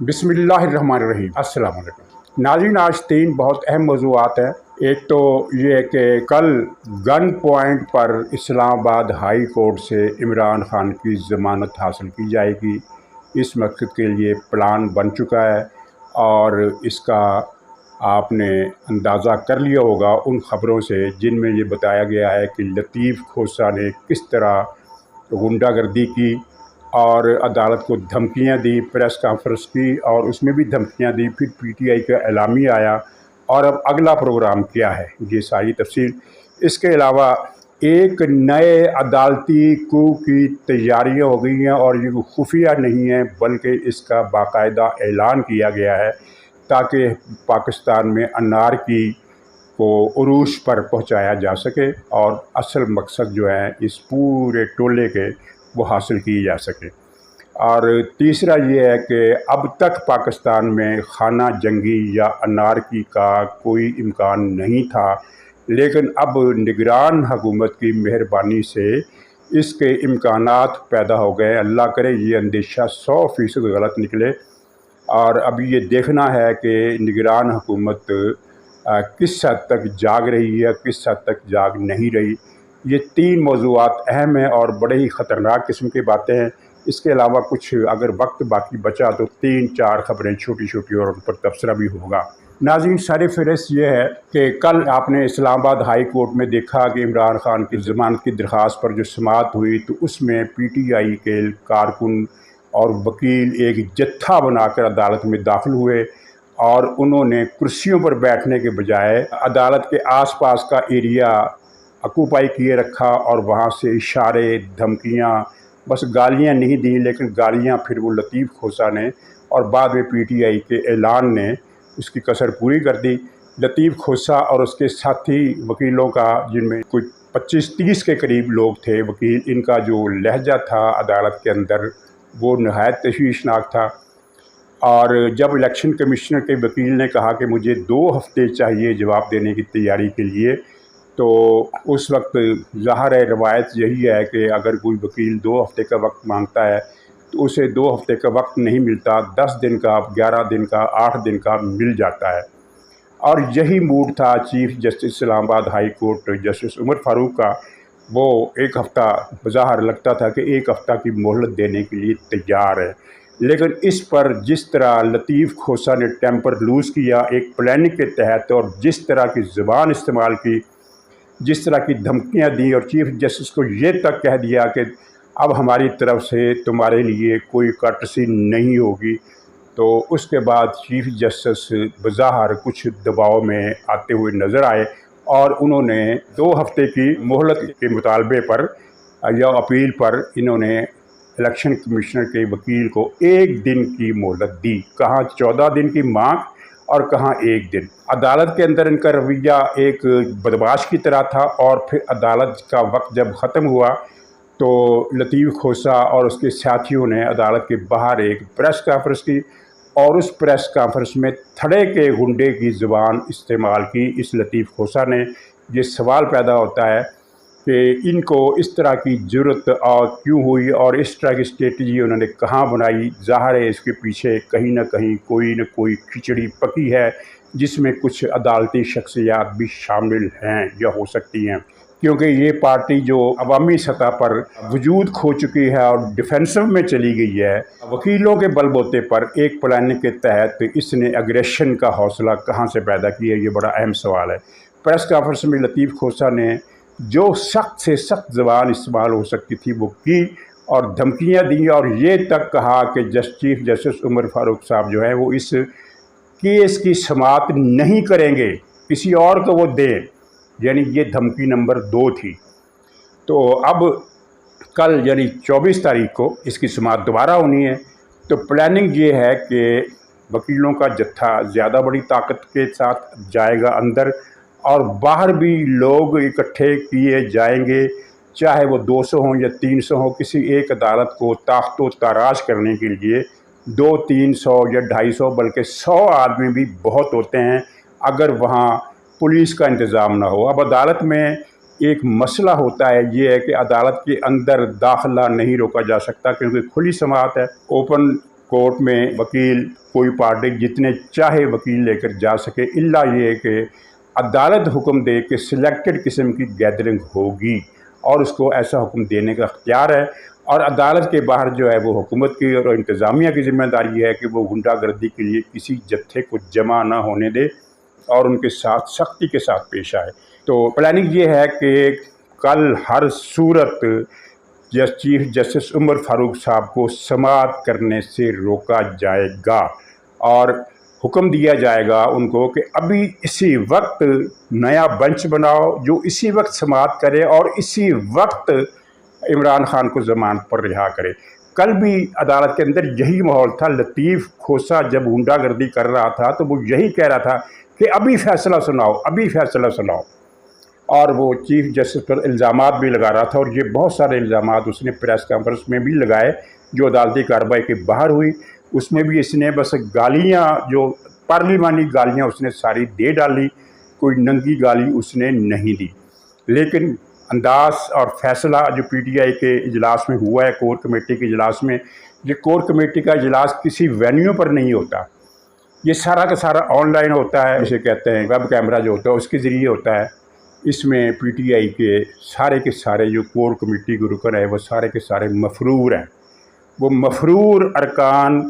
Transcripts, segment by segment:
बिस्मिल्लाहिर्रहमानिर्रहीम। अस्सलाम वालेकुम नाज़रीन, आज तीन बहुत अहम मौज़ूआत हैं। एक तो ये कि कल गन पॉइंट पर इस्लामाबाद हाई कोर्ट से इमरान खान की ज़मानत हासिल की जाएगी। इस मकसद के लिए प्लान बन चुका है और इसका आपने अंदाज़ा कर लिया होगा उन ख़बरों से जिनमें ये बताया गया है कि लतीफ़ खोसा ने किस तरह गुंडागर्दी की और अदालत को धमकियां दी, प्रेस कॉन्फ्रेंस की और उसमें भी धमकियां दी। फिर पीटीआई का एलामिया आया और अब अगला प्रोग्राम क्या है, ये सारी तफसील। इसके अलावा एक नए अदालती कू की तैयारियां हो गई हैं और ये खुफिया नहीं है बल्कि इसका बाकायदा ऐलान किया गया है ताकि पाकिस्तान में अनारकी को उरूज पर पहुंचाया जा सके और असल मकसद जो है इस पूरे टोले के वो हासिल किए जा सके। और तीसरा ये है कि अब तक पाकिस्तान में खाना जंगी या अनारकी का कोई इम्कान नहीं था, लेकिन अब निगरान हुकूमत की मेहरबानी से इसके इम्कानात पैदा हो गए। अल्लाह करे ये अंदेशा 100% गलत निकले। और अब ये देखना है कि निगरान हुकूमत किस हद तक जाग रही है, किस हद तक जाग नहीं रही। ये तीन मौज़ूआत अहम हैं और बड़े ही ख़तरनाक किस्म की बातें हैं। इसके अलावा कुछ अगर वक्त बाकी बचा तो 3-4 ख़बरें छोटी छोटी और उन पर तबसरा भी होगा। नाज़रीन, सर फ़हरिस्त ये है कि कल आपने इस्लामाबाद हाई कोर्ट में देखा कि इमरान खान की ज़मानत की दरख्वास्त पर जो समाअत हुई तो उसमें पीटीआई के कारकुन और वकील एक जत्था बनाकर अदालत में दाखिल हुए और उन्होंने कुर्सियों पर बैठने के बजाय अदालत के आसपास का एरिया ऑक्यूपाई किए रखा और वहाँ से इशारे, धमकियाँ, बस गालियाँ नहीं दी, लेकिन गालियाँ फिर वो लतीफ़ खोसा ने और बाद में पीटीआई के ऐलान ने उसकी कसर पूरी कर दी। लतीफ़ खोसा और उसके साथी वकीलों का, जिनमें कुछ 25-30 के करीब लोग थे वकील, इनका जो लहजा था अदालत के अंदर वो नहायत तशवीशनाक था। और जब इलेक्शन कमिश्नर के वकील ने कहा कि मुझे 2 हफ़्ते चाहिए जवाब देने की तैयारी के लिए, तो उस वक्त ज़ाहिर है रवायत यही है कि अगर कोई वकील 2 हफ़्ते का वक्त मांगता है तो उसे 2 हफ़्ते का वक्त नहीं मिलता, 10 दिन का, 11 दिन का, 8 दिन का मिल जाता है। और यही मूड था chief justice Islamabad high court justice Umar Farooq का। वो 1 हफ़्ता बज़ाहिर लगता था कि 1 हफ़्ता की मोहलत देने के लिए तैयार है, लेकिन इस पर जिस तरह लतीफ़ खोसा ने टेम्पर लूज़ किया एक प्लानिंग के तहत और जिस तरह की ज़बान इस्तेमाल की, जिस तरह की धमकियां दी और चीफ़ जस्टिस को ये तक कह दिया कि अब हमारी तरफ से तुम्हारे लिए कोई कर्टसी नहीं होगी, तो उसके बाद चीफ़ जस्टिस बज़ाहिर कुछ दबाव में आते हुए नज़र आए और उन्होंने 2 हफ़्ते की मोहलत के मुतालबे पर या अपील पर इन्होंने इलेक्शन कमिश्नर के वकील को 1 दिन की मोहलत दी। कहाँ 14 दिन की मांग और कहाँ 1 दिन। अदालत के अंदर इनका रवैया एक बदमाश की तरह था। और फिर अदालत का वक्त जब ख़त्म हुआ तो लतीफ़ खोसा और उसके साथियों ने अदालत के बाहर एक प्रेस कॉन्फ्रेंस की और उस प्रेस कॉन्फ्रेंस में थड़े के गुंडे की ज़ुबान इस्तेमाल की इस लतीफ़ खोसा ने। ये सवाल पैदा होता है कि इनको इस तरह की ज़रूरत और क्यों हुई और इस तरह की स्ट्रेटजी उन्होंने कहाँ बनाई। ज़ाहिर है इसके पीछे कहीं ना कहीं कोई न कोई खिचड़ी पकी है जिसमें कुछ अदालती शख्सियात भी शामिल हैं या हो सकती हैं, क्योंकि ये पार्टी जो अवामी सतह पर वजूद खो चुकी है और डिफेंसिव में चली गई है, वकीलों के बलबूते पर एक प्लानिंग के तहत इसने एग्रेशन का हौसला कहाँ से पैदा किया, ये बड़ा अहम सवाल है। प्रेस कॉन्फ्रेंस में लतीफ़ खोसा ने जो सख्त से सख्त ज़बान इस्तेमाल हो सकती थी वो की और धमकियाँ दी और ये तक कहा कि चीफ जस्टिस उमर फ़ारूक साहब जो है वो इस केस की समाअत नहीं करेंगे, किसी और को वो दें। यानी ये धमकी नंबर 2 थी। तो अब कल यानी 24 तारीख को इसकी समाअत दोबारा होनी है। तो प्लानिंग ये है कि वकीलों का जत्था ज़्यादा बड़ी ताकत के साथ जाएगा अंदर और बाहर भी लोग इकट्ठे किए जाएंगे, चाहे वो 200 हों या 300 हों। किसी एक अदालत को ताख्तो ताराज करने के लिए 200-300 या 250 बल्कि 100 आदमी भी बहुत होते हैं अगर वहाँ पुलिस का इंतज़ाम ना हो। अब अदालत में एक मसला होता है, ये है कि अदालत के अंदर दाखिला नहीं रोका जा सकता क्योंकि खुली समाअत है, ओपन कोर्ट में वकील कोई पार्टी जितने चाहे वकील लेकर जा सके, इल्ला ये कि अदालत हुक्म दे कि सिलेक्टेड किस्म की गैदरिंग होगी और उसको ऐसा हुक्म देने का अख्तियार है। और अदालत के बाहर जो है वो हुकूमत की और इंतज़ामिया की ज़िम्मेदारी है कि वो गुंडागर्दी के लिए किसी जत्थे को जमा ना होने दे और उनके साथ सख्ती के साथ पेश आए। तो प्लानिंग ये है कि कल हर सूरत चीफ जस्टिस उमर फारूक साहब को समाअत करने से रोका जाएगा और हुक्म दिया जाएगा उनको कि अभी इसी वक्त नया बेंच बनाओ जो इसी वक्त समाअत करे और इसी वक्त इमरान खान को ज़मानत पर रिहा करे। कल भी अदालत के अंदर यही माहौल था। लतीफ़ खोसा जब गुंडागर्दी कर रहा था तो वो यही कह रहा था कि अभी फ़ैसला सुनाओ, अभी फ़ैसला सुनाओ, और वो चीफ जस्टिस पर इल्ज़ामात भी लगा रहा था। और ये बहुत सारे इल्ज़ामात उसने प्रेस कॉन्फ्रेंस में भी लगाए जो अदालती कार्रवाई के बाहर हुई। उसमें भी इसने बस गालियाँ, जो पार्लिमानी गालियाँ उसने सारी दे डाली, कोई नंगी गाली उसने नहीं दी। लेकिन अंदाज़ और फ़ैसला जो पीटीआई के इजलास में हुआ है, कोर कमेटी के इजलास में, ये कोर कमेटी का इजलास किसी वेन्यू पर नहीं होता, ये सारा का सारा ऑनलाइन होता है, जिसे कहते हैं वेब कैमरा जो होता है उसके ज़रिए होता है। इसमें पीटीआई के सारे जो कोर कमेटी के रुकन है वो सारे के सारे मफरूर हैं। वो मफरूर अरकान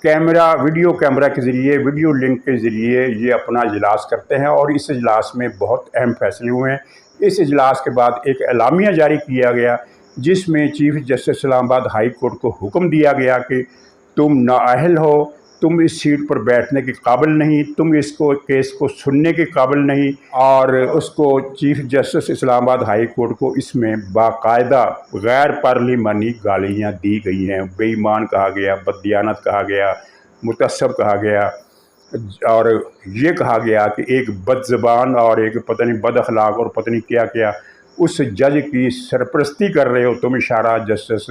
कैमरा, वीडियो कैमरा के ज़रिए, वीडियो लिंक के ज़रिए ये अपना इजलास करते हैं और इस इजलास में बहुत अहम फैसले हुए हैं। इस इजलास के बाद एक एलामिया जारी किया गया जिसमें chief justice Islamabad high court को हुक्म दिया गया कि तुम नाअहल हो, तुम इस सीट पर बैठने के काबिल नहीं, तुम इसको केस को सुनने के काबिल नहीं। और उसको chief justice Islamabad high court को इसमें बाकायदा गैर पार्लिमानी गालियाँ दी गई हैं। बेईमान कहा गया, बददियानत कहा गया, मुतअस्सब कहा गया और ये कहा गया कि एक बदज़बान और एक पता नहीं बद अखलाक और पता नहीं क्या क्या उस जज की सरपरस्ती कर रहे हो तुम। इशारा जस्टिस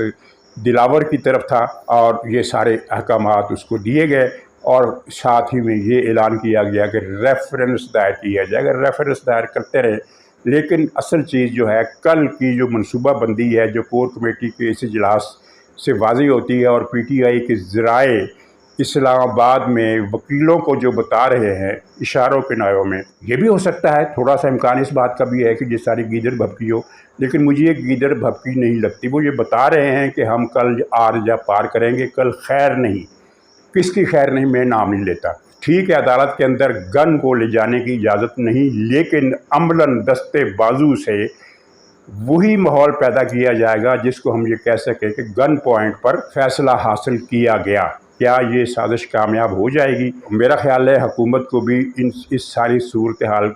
दिलावर की तरफ था और ये सारे अहकामात उसको दिए गए और साथ ही में ये ऐलान किया गया कि रेफरेंस दायर किया जाएगा। रेफरेंस दायर करते रहे, लेकिन असल चीज़ जो है कल की जो मनसूबा बंदी है जो कोर कमेटी के इस इजलास से वाज़ी होती है और पीटीआई के ज़राए इस्लामाबाद में वकीलों को जो बता रहे हैं इशारों के नायों में, ये भी हो सकता है, थोड़ा सा इम्कान इस बात का भी है कि ये सारी गीदड़ भभकी हो, लेकिन मुझे ये गीदड़ भभकी नहीं लगती। वो ये बता रहे हैं कि हम कल आर या पार करेंगे, कल खैर नहीं। किसकी खैर नहीं, मैं नाम नहीं लेता। ठीक है, अदालत के अंदर गन को ले जाने की इजाज़त नहीं, लेकिन अमलन दस्ते बाजू से वही माहौल पैदा किया जाएगा जिसको हम ये कह सकें कि गन पॉइंट पर फैसला हासिल किया गया। क्या ये साजिश कामयाब हो जाएगी? मेरा ख़्याल है हुकूमत को भी इस सारी सूरत हाल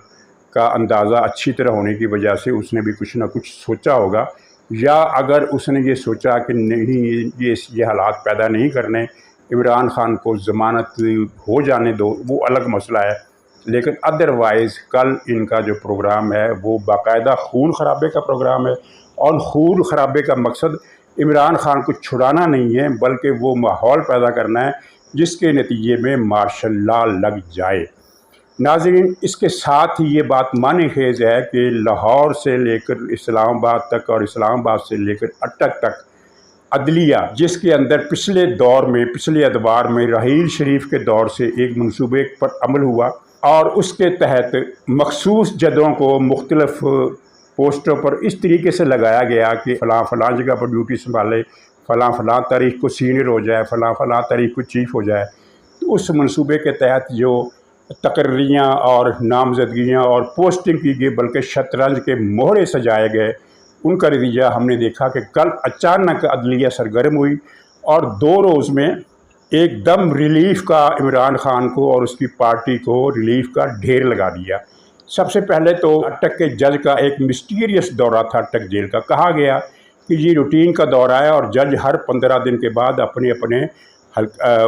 का अंदाज़ा अच्छी तरह होने की वजह से उसने भी कुछ ना कुछ सोचा होगा, या अगर उसने ये सोचा कि नहीं ये हालात पैदा नहीं करने, इमरान खान को ज़मानत हो जाने दो, वो अलग मसला है। लेकिन अदरवाइज़ कल इनका जो प्रोग्राम है वो बाकायदा खून खराबे का प्रोग्राम है और खून खराबे का मकसद इमरान खान को छुड़ाना नहीं है बल्कि वो माहौल पैदा करना है जिसके नतीजे में मार्शल लॉ लग जाए। नाज़रीन, इसके साथ ही ये बात माने खेज़ है कि लाहौर से लेकर इस्लामाबाद तक और इस्लामाबाद से लेकर अटक तक अदलिया, जिसके अंदर पिछले दौर में, पिछले अदवार में रहील शरीफ के दौर से एक मनसूबे पर अमल हुआ और उसके तहत मखसूस जदों को मुख्तलिफ पोस्टों पर इस तरीके से लगाया गया कि फ़लाँ जगह पर ड्यूटी संभाले, फ़लाँ तारीख को सीनियर हो जाए, फ़लाँ तारीख को चीफ़ हो जाए। तो उस मनसूबे के तहत जो तकर्रियाँ और नामजदगियाँ और पोस्टिंग की गई, बल्कि शतरंज के मोहरे सजाए गए, उनका नतीजा हमने देखा कि कल अचानक अदलिया सरगर्म हुई और 2 रोज़ में एकदम रिलीफ़ का इमरान खान को और उसकी पार्टी को रिलीफ़ का ढेर लगा दिया। सबसे पहले तो अटक के जज का एक मिस्टीरियस दौरा था अटक जेल का। कहा गया कि ये रूटीन का दौरा है और जज हर 15 दिन के बाद अपने अपने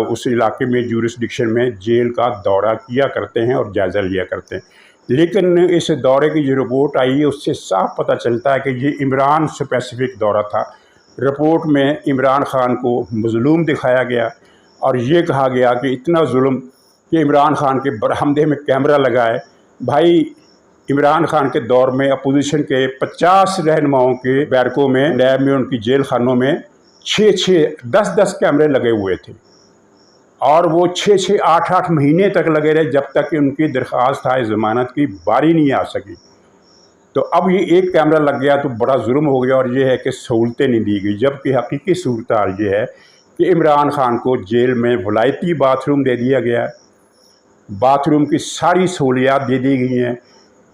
उस इलाके में ज्यूरिसडिक्शन में जेल का दौरा किया करते हैं और जायज़ा लिया करते हैं। लेकिन इस दौरे की जो रिपोर्ट आई है उससे साफ पता चलता है कि ये इमरान स्पेसिफिक दौरा था। रिपोर्ट में इमरान खान को मज़लूम दिखाया गया और ये कहा गया कि इतना जुल्म कि इमरान खान के बरहमदे में कैमरा लगाए। भाई, इमरान खान के दौर में अपोजिशन के 50 रहनुमाओं के बैरकों में, लैब में, उनकी जेल खानों में 6-6, 10-10 कैमरे लगे हुए थे। اور وہ 6-8 مہینے تک لگے رہے جب تک کہ ان کی درخواست ہے ضمانت کی باری نہیں آ سکی۔ تو اب یہ ایک کیمرہ لگ گیا تو بڑا ظلم ہو گیا، اور یہ ہے کہ سہولتیں نہیں دی گئی، جبکہ حقیقی صورتحال یہ ہے کہ عمران خان کو جیل میں ولایتی باتھ روم دے دیا گیا ہے، باتھ روم کی ساری سہولیات دے دی گئی ہیں،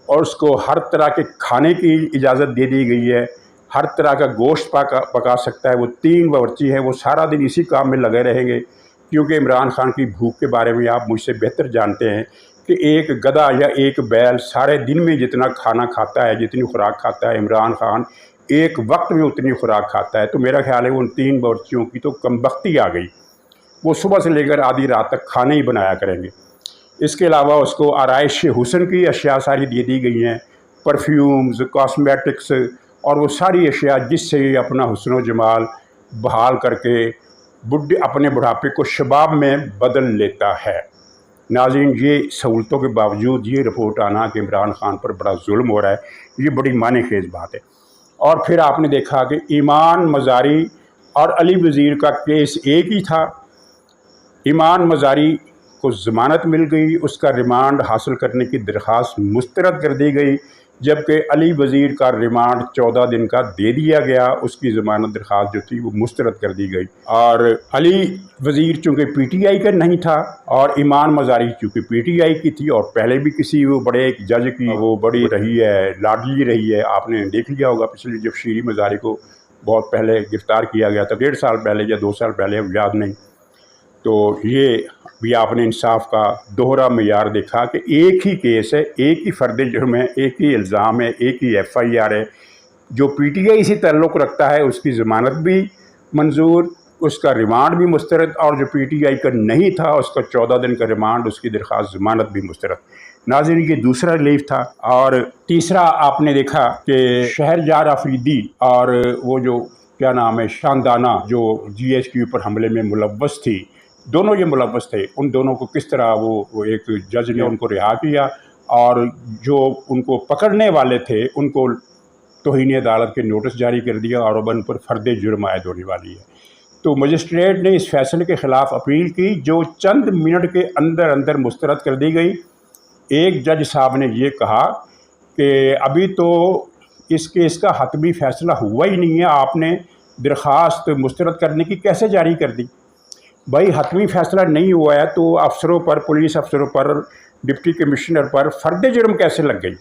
اور اس کو ہر طرح کے کھانے کی اجازت دے دی گئی ہے، ہر طرح کا گوشت پکا سکتا ہے۔ وہ 3 باورچی ہیں، وہ سارا دن اسی کام میں لگے رہیں گے، کیونکہ عمران خان کی بھوک کے بارے میں آپ مجھ سے بہتر جانتے ہیں کہ ایک گدھا یا ایک بیل سارے دن میں جتنا کھانا کھاتا ہے، جتنی خوراک کھاتا ہے، عمران خان ایک وقت میں اتنی خوراک کھاتا ہے۔ تو میرا خیال ہے ان 3 باورچیوں کی تو کم بختی آ گئی، وہ صبح سے لے کر آدھی رات تک کھانے ہی بنایا کریں گے۔ اس کے علاوہ اس کو آرائش حسن کی اشیاء ساری دے دی گئی ہیں، پرفیومز، کاسمیٹکس، اور وہ ساری اشیاء جس سے یہ اپنا حسن و جمال بحال کر کے اپنے بڑھاپے کو شباب میں بدل لیتا ہے۔ ناظرین، یہ سہولتوں کے باوجود یہ رپورٹ آنا کہ عمران خان پر بڑا ظلم ہو رہا ہے، یہ بڑی معنی خیز بات ہے۔ اور پھر آپ نے دیکھا کہ ایمان مزاری اور علی وزیر کا کیس ایک ہی تھا۔ ایمان مزاری کو ضمانت مل گئی، اس کا ریمانڈ حاصل کرنے کی درخواست مسترد کر دی گئی، جبکہ علی وزیر کا ریمانڈ 14 دن کا دے دیا گیا، اس کی ضمانت درخواست جو تھی وہ مسترد کر دی گئی۔ اور علی وزیر چونکہ پی ٹی آئی کا نہیں تھا، اور ایمان مزاری چونکہ پی ٹی آئی کی تھی، اور پہلے بھی کسی وہ بڑے ایک جج کی وہ بڑی رہی ہے، لاڈلی رہی ہے، آپ نے دیکھ لیا ہوگا پچھلے جب شیریں مزاری کو بہت پہلے گرفتار کیا گیا تھا، 1.5 سال پہلے یا 2 سال پہلے، اب یاد نہیں۔ تو یہ بھی آپ نے انصاف کا دوہرا معیار دیکھا کہ ایک ہی کیس ہے، ایک ہی فرد جرم ہے، ایک ہی الزام ہے، ایک ہی ایف آئی آر ہے، جو پی ٹی آئی سے تعلق رکھتا ہے اس کی ضمانت بھی منظور، اس کا ریمانڈ بھی مسترد، اور جو پی ٹی آئی کا نہیں تھا اس کا 14 دن کا ریمانڈ، اس کی درخواست ضمانت بھی مسترد۔ ناظرین، یہ دوسرا ریلیف تھا۔ اور تیسرا آپ نے دیکھا کہ شہریار آفریدی اور وہ جو کیا نام ہے شاندانہ، جو جی ایچ کیو پر حملے میں ملوث تھی، دونوں یہ ملوث تھے، ان دونوں کو کس طرح وہ ایک جج نے ان کو رہا کیا، اور جو ان کو پکڑنے والے تھے ان کو توہین عدالت کے نوٹس جاری کر دیا، اور اب ان پر فرد جرم عائد ہونے والی ہے۔ تو مجسٹریٹ نے اس فیصلے کے خلاف اپیل کی، جو چند منٹ کے اندر اندر مسترد کر دی گئی۔ ایک جج صاحب نے یہ کہا کہ ابھی تو اس کیس کا حتمی فیصلہ ہوا ہی نہیں ہے، آپ نے درخواست مسترد کرنے کی کیسے جاری کر دی؟ بھائی حتمی فیصلہ نہیں ہوا ہے تو افسروں پر، پولیس افسروں پر، ڈپٹی کمشنر پر فرد جرم کیسے لگ گئی؟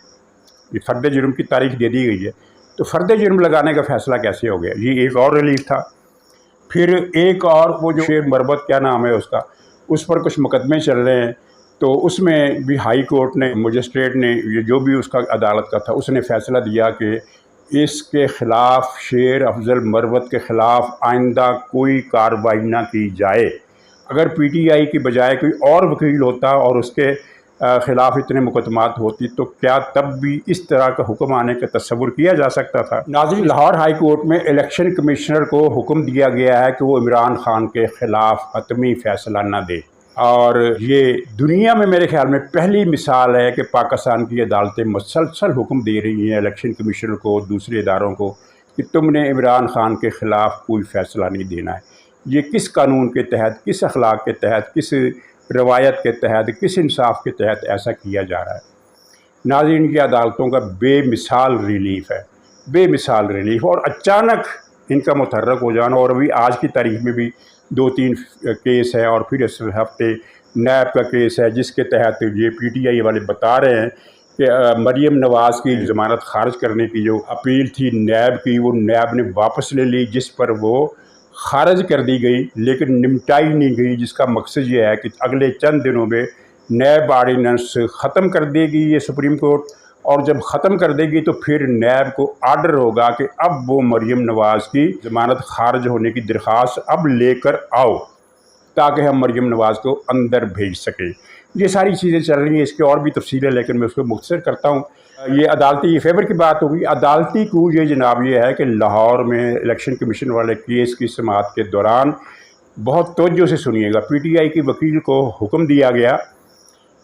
یہ فرد جرم کی تاریخ دے دی گئی ہے، تو فرد جرم لگانے کا فیصلہ کیسے ہو گیا؟ یہ ایک اور ریلیف تھا۔ پھر ایک اور وہ جو شیر مربت کیا نام ہے اس کا، اس پر کچھ مقدمے چل رہے ہیں، تو اس میں بھی ہائی کورٹ نے، مجسٹریٹ نے، یہ جو بھی اس کا عدالت کا تھا، اس نے فیصلہ دیا کہ اس کے خلاف، شیر افضل مروت کے خلاف آئندہ کوئی کارروائی نہ کی جائے۔ اگر پی ٹی آئی کی بجائے کوئی اور وکیل ہوتا اور اس کے خلاف اتنے مقدمات ہوتی تو کیا تب بھی اس طرح کا حکم آنے کا تصور کیا جا سکتا تھا؟ ناظرین، لاہور ہائی کورٹ میں الیکشن کمشنر کو حکم دیا گیا ہے کہ وہ عمران خان کے خلاف حتمی فیصلہ نہ دے، اور یہ دنیا میں میرے خیال میں پہلی مثال ہے کہ پاکستان کی عدالتیں مسلسل حکم دے رہی ہیں الیکشن کمیشنر کو، دوسرے اداروں کو، کہ تم نے عمران خان کے خلاف کوئی فیصلہ نہیں دینا ہے۔ یہ کس قانون کے تحت، کس اخلاق کے تحت، کس روایت کے تحت، کس انصاف کے تحت ایسا کیا جا رہا ہے؟ ناظرین، کی عدالتوں کا بے مثال ریلیف ہے، بے مثال ریلیف، اور اچانک ان کا متحرک ہو جانا، اور ابھی آج کی تاریخ میں بھی 2-3 کیس ہے، اور پھر اس ہفتے نیب کا کیس ہے جس کے تحت یہ پی ٹی آئی والے بتا رہے ہیں کہ مریم نواز کی ضمانت خارج کرنے کی جو اپیل تھی نیب کی، وہ نیب نے واپس لے لی، جس پر وہ خارج کر دی گئی لیکن نمٹائی نہیں گئی، جس کا مقصد یہ ہے کہ اگلے چند دنوں میں نیب آرڈیننس ختم کر دے گی یہ سپریم کورٹ، اور جب ختم کر دے گی تو پھر نیب کو آرڈر ہوگا کہ اب وہ مریم نواز کی ضمانت خارج ہونے کی درخواست اب لے کر آؤ، تاکہ ہم مریم نواز کو اندر بھیج سکیں۔ یہ ساری چیزیں چل رہی ہیں، اس کی اور بھی تفصیل ہے لیکن میں اس کو مختصر کرتا ہوں۔ یہ عدالتی فیور کی بات ہوگی۔ عدالتی کو یہ جناب یہ ہے کہ لاہور میں الیکشن کمیشن والے کیس کی سماعت کے دوران بہت توجہ سے سنیے گا، پی ٹی آئی کی وکیل کو حکم دیا گیا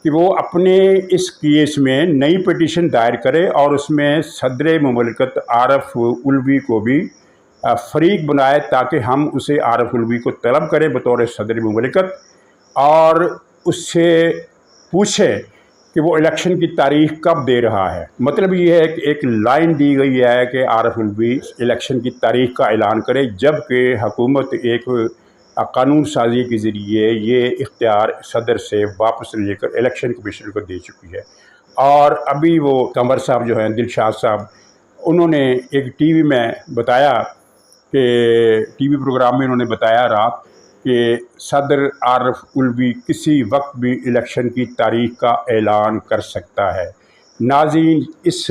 کہ وہ اپنے اس کیس میں نئی پٹیشن دائر کرے، اور اس میں صدر مملکت عارف الوی کو بھی فریق بنائے، تاکہ ہم اسے عارف الوی کو طلب کریں بطور صدر مملکت، اور اس سے پوچھیں کہ وہ الیکشن کی تاریخ کب دے رہا ہے۔ مطلب یہ ہے کہ ایک لائن دی گئی ہے کہ عارف الوی الیکشن کی تاریخ کا اعلان کرے، جبکہ حکومت ایک قانون سازی کے ذریعے یہ اختیار صدر سے واپس لے کر الیکشن کمیشن کو دے چکی ہے۔ اور ابھی وہ قمر صاحب جو ہیں، دلشاد صاحب، انہوں نے ایک ٹی وی میں بتایا کہ ٹی وی پروگرام میں انہوں نے بتایا رات کہ صدر عارف الوی کسی وقت بھی الیکشن کی تاریخ کا اعلان کر سکتا ہے۔ ناظرین، اس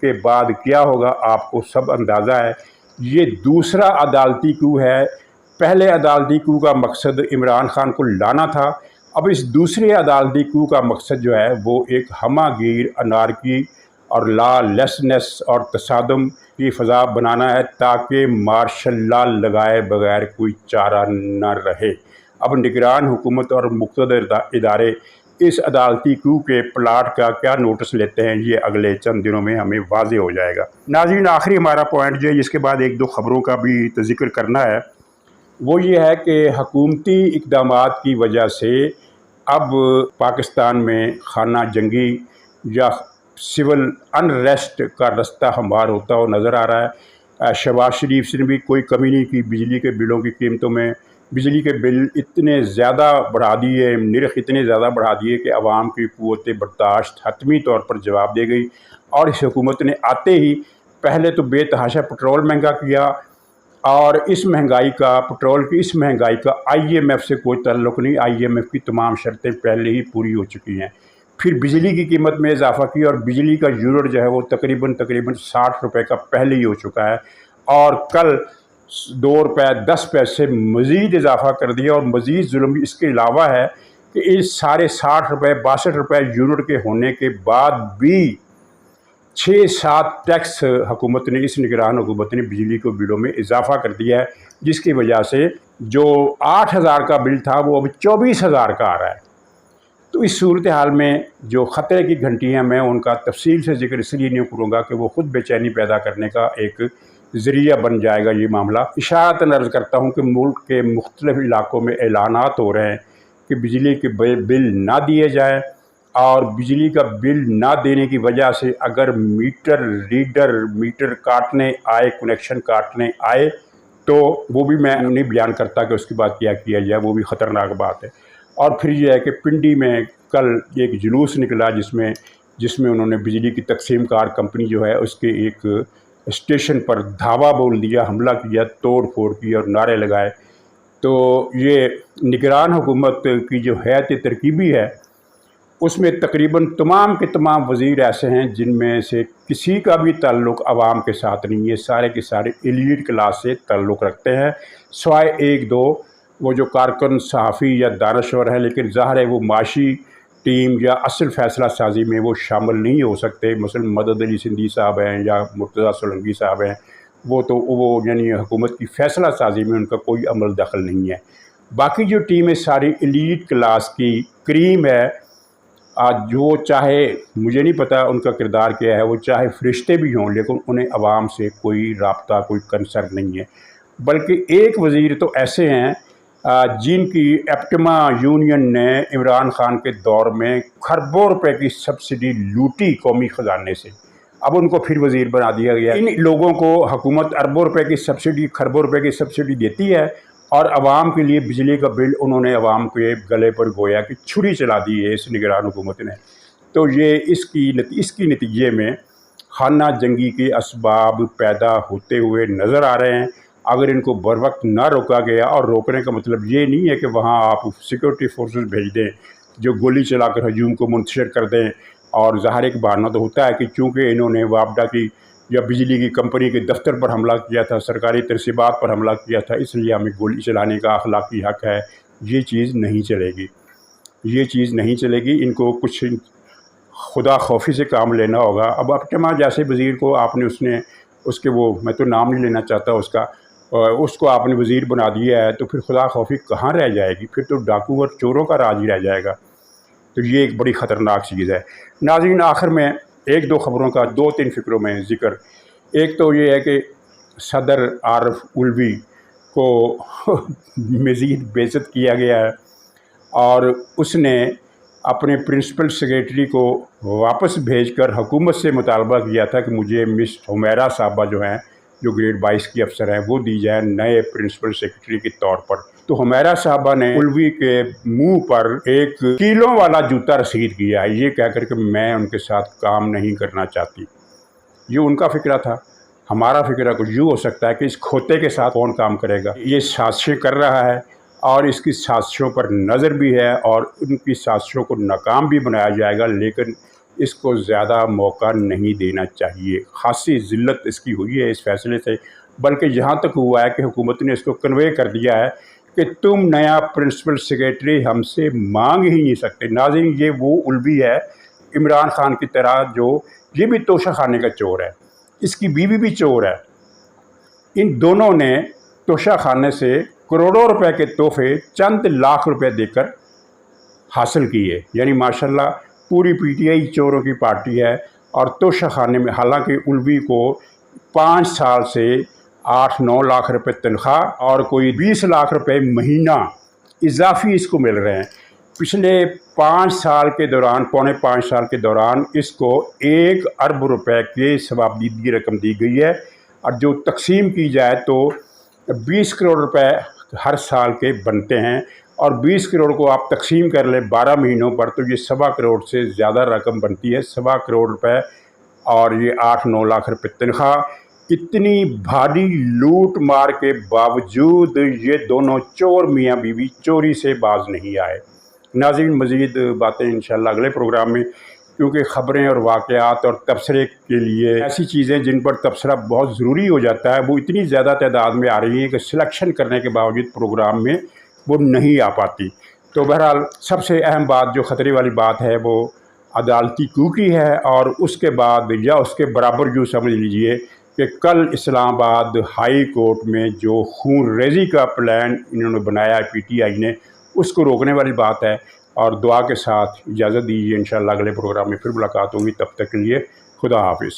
کے بعد کیا ہوگا آپ کو سب اندازہ ہے۔ یہ دوسرا عدالتی کو ہے۔ پہلے عدالتی کو کا مقصد عمران خان کو لانا تھا، اب اس دوسرے عدالتی کو کا مقصد جو ہے وہ ایک ہمہ گیر، انارکی اور لا لیسنس اور تصادم کی فضا بنانا ہے، تاکہ مارشل لا لگائے بغیر کوئی چارہ نہ رہے۔ اب نگران حکومت اور مقتدر ادارے اس عدالتی کو کے پلاٹ کا کیا نوٹس لیتے ہیں، یہ اگلے چند دنوں میں ہمیں واضح ہو جائے گا۔ ناظرین، آخری ہمارا پوائنٹ جو ہے، جس کے بعد ایک دو خبروں کا بھی ذکر کرنا ہے، وہ یہ ہے کہ حکومتی اقدامات کی وجہ سے اب پاکستان میں خانہ جنگی یا سول انریسٹ کا رستہ ہموار ہوتا ہوا نظر آ رہا ہے۔ شہباز شریف نے بھی کوئی کمی نہیں کی، بجلی کے بلوں کی قیمتوں میں بجلی کے بل اتنے زیادہ بڑھا دیے، نرخ اتنے زیادہ بڑھا دیے کہ عوام کی قوت برداشت حتمی طور پر جواب دے گئی۔ اور اس حکومت نے آتے ہی پہلے تو بے تحاشا پٹرول مہنگا کیا، اور اس مہنگائی کا، پٹرول کی اس مہنگائی کا آئی ایم ایف سے کوئی تعلق نہیں۔ آئی ایم ایف کی تمام شرطیں پہلے ہی پوری ہو چکی ہیں۔ پھر بجلی کی قیمت میں اضافہ کیا، اور بجلی کا یونٹ جو ہے وہ تقریباً 60 روپے کا پہلے ہی ہو چکا ہے، اور کل 2 روپے 10 پیسے مزید اضافہ کر دیا۔ اور مزید ظلم اس کے علاوہ ہے کہ اس سارے 60 روپے 62 روپے یونٹ کے ہونے کے بعد بھی 6-7 ٹیکس حکومت نے، اس نگران حکومت نے بجلی کو بلوں میں اضافہ کر دیا ہے، جس کی وجہ سے جو 8,000 کا بل تھا وہ اب 24,000 کا آ رہا ہے۔ تو اس صورتحال میں جو خطرے کی گھنٹیاں، میں ان کا تفصیل سے ذکر اس لیے نہیں کروں گا کہ وہ خود بے چینی پیدا کرنے کا ایک ذریعہ بن جائے گا یہ معاملہ۔ اشارتاً عرض کرتا ہوں کہ ملک کے مختلف علاقوں میں اعلانات ہو رہے ہیں کہ بجلی کے بل نہ دیے جائیں، اور بجلی کا بل نہ دینے کی وجہ سے اگر میٹر ریڈر میٹر کاٹنے آئے، کنیکشن کاٹنے آئے، تو وہ بھی میں نہیں بیان کرتا کہ اس کے بعد کیا کیا جائے، وہ بھی خطرناک بات ہے۔ اور پھر یہ ہے کہ پنڈی میں کل ایک جلوس نکلا جس میں انہوں نے بجلی کی تقسیم کار کمپنی جو ہے اس کے ایک اسٹیشن پر دھاوا بول دیا، حملہ کیا، توڑ پھوڑ کی اور نعرے لگائے۔ تو یہ نگران حکومت کی جو ہیئت ترکیبی ہے، اس میں تقریباً تمام کے تمام وزیر ایسے ہیں جن میں سے کسی کا بھی تعلق عوام کے ساتھ نہیں ہے، سارے کے سارے ایلیٹ کلاس سے تعلق رکھتے ہیں، سوائے ایک دو وہ جو کارکن صحافی یا دانشور ہیں، لیکن ظاہر ہے وہ معاشی ٹیم یا اصل فیصلہ سازی میں وہ شامل نہیں ہو سکتے۔ مثلا مدد علی سندھی صاحب ہیں یا مرتضیٰ سولنگی صاحب ہیں، وہ یعنی حکومت کی فیصلہ سازی میں ان کا کوئی عمل دخل نہیں ہے۔ باقی جو ٹیمیں ساری ایلیٹ کلاس کی کریم ہے، جو چاہے مجھے نہیں پتہ ان کا کردار کیا ہے، وہ چاہے فرشتے بھی ہوں، لیکن انہیں عوام سے کوئی رابطہ، کوئی کنسرن نہیں ہے۔ بلکہ ایک وزیر تو ایسے ہیں جن کی ایپٹما یونین نے عمران خان کے دور میں کھربوں روپے کی سبسڈی لوٹی قومی خزانے سے، اب ان کو پھر وزیر بنا دیا گیا۔ ان لوگوں کو حکومت اربوں روپے کی سبسڈی، کھربوں روپے کی سبسڈی دیتی ہے، اور عوام کے لیے بجلی کا بل انہوں نے عوام کے گلے پر گویا کہ چھری چلا دی ہے اس نگران حکومت نے۔ تو یہ اس کی نتیجے میں خانہ جنگی کے اسباب پیدا ہوتے ہوئے نظر آ رہے ہیں۔ اگر ان کو بر وقت نہ روکا گیا، اور روکنے کا مطلب یہ نہیں ہے کہ وہاں آپ سیکورٹی فورسز بھیج دیں جو گولی چلا کر ہجوم کو منتشر کر دیں، اور ظاہر ایک بہانہ تو ہوتا ہے کہ چونکہ انہوں نے وابڈا کی یا بجلی کی کمپنی کے دفتر پر حملہ کیا تھا، سرکاری ترسیبات پر حملہ کیا تھا، اس لیے ہمیں گولی چلانے کا اخلاقی حق ہے۔ یہ چیز نہیں چلے گی، یہ چیز نہیں چلے گی۔ ان کو کچھ خدا خوفی سے کام لینا ہوگا۔ اب اپٹما جیسے وزیر کو آپ نے اس کے وہ، میں تو نام نہیں لینا چاہتا اس کو آپ نے وزیر بنا دیا ہے، تو پھر خدا خوفی کہاں رہ جائے گی؟ پھر تو ڈاکو اور چوروں کا راج ہی رہ جائے گا۔ تو یہ ایک بڑی خطرناک چیز ہے۔ ناظرین، آخر میں ایک دو خبروں کا 2-3 فکروں میں ذکر۔ ایک تو یہ ہے کہ صدر عارف الوی کو مزید بے عزت کیا گیا ہے، और उसने अपने प्रिंसिपल सेक्रेटरी को वापस भेजकर हुकूमत से मुतालबा किया था कि मुझे मिस हुमैरा साहबा जो हैं, जो ग्रेड 22 की अफसर हैं, वो दी जाए नए प्रिंसिपल सेक्रेटरी के तौर पर। तो हुमैरा साहबा ने उलवी के मुंह पर एक कीलों वाला जूता रसीद किया, ये कहकर कि मैं उनके साथ काम नहीं करना चाहती। ये उनका फ़िक्रा था। हमारा फ़िक्रा कुछ यूँ हो सकता है कि इस खोते के साथ कौन काम करेगा। ये साजिशें कर रहा है और इसकी साजिशों पर नज़र भी है और उनकी साजिशों को नाकाम भी बनाया जाएगा, लेकिन इसको ज़्यादा मौका नहीं देना चाहिए। ख़ासी ज़िल्लत इसकी हुई है इस फ़ैसले से, बल्कि यहाँ तक हुआ है कि हुकूमत ने इसको कन्वे कर दिया है कि तुम नया प्रिंसिपल सेक्रेटरी हमसे मांग ही नहीं सकते। नाज़रीन, ये वो उलवी है इमरान खान की तरह, जो ये भी तोशा खाने का चोर है, इसकी बीवी भी चोर है। इन दोनों ने तोशा खाने से करोड़ों रुपए के तोहफे चंद लाख रुपए देकर हासिल किए। यानी माशाल्लाह पूरी पीटीआई चोरों की पार्टी है। और तोशा खाने में हालांकि उलवी को 5 साल से 8-9 लाख रुपए तनख्वाह और कोई 20 लाख रुपए महीना इजाफी इसको मिल रहे हैं। पिछले 5 साल के दौरान, पौने 5 साल के दौरान इसको 1 अरब रुपए के सवाबदीद की रकम दी गई है। और जो तकसीम की जाए तो 20 करोड़ रुपए हर साल के बनते हैं, और 20 करोड़ को आप तकसीम कर लें 12 महीनों पर तो ये 1.25 करोड़ से ज़्यादा रकम बनती है। 1.25 करोड़ रुपए और ये 8-9 लाख रुपए तनख्वाह। इतनी भारी लूट मार के बावजूद ये दोनों चोर मियाँ बीवी चोरी से बाज नहीं आए। नाज़रीन, मज़ीद बातें इंशाअल्लाह अगले प्रोग्राम में, क्योंकि ख़बरें और वाक़यात और तबसरे के लिए ऐसी चीज़ें जिन पर तबसरा बहुत ज़रूरी हो जाता है, वो इतनी ज़्यादा तादाद में आ रही हैं कि सिलेक्शन करने के बावजूद प्रोग्राम में वो नहीं आ पाती। तो बहरहाल सबसे अहम बात, जो ख़तरे वाली बात है, वो अदालती कूकी है। और उसके बाद या उसके बराबर यूँ समझ लीजिए कि कल इस्लामाबाद हाई कोर्ट में जो खून रेज़ी का प्लान इन्होंने बनाया है पीटीआई ने, उसको रोकने वाली बात है। और दुआ के साथ इजाज़त दीजिए, इंशाअल्लाह अगले प्रोग्राम में फिर मुलाकात होगी। तब तक के लिए खुदा हाफिज़।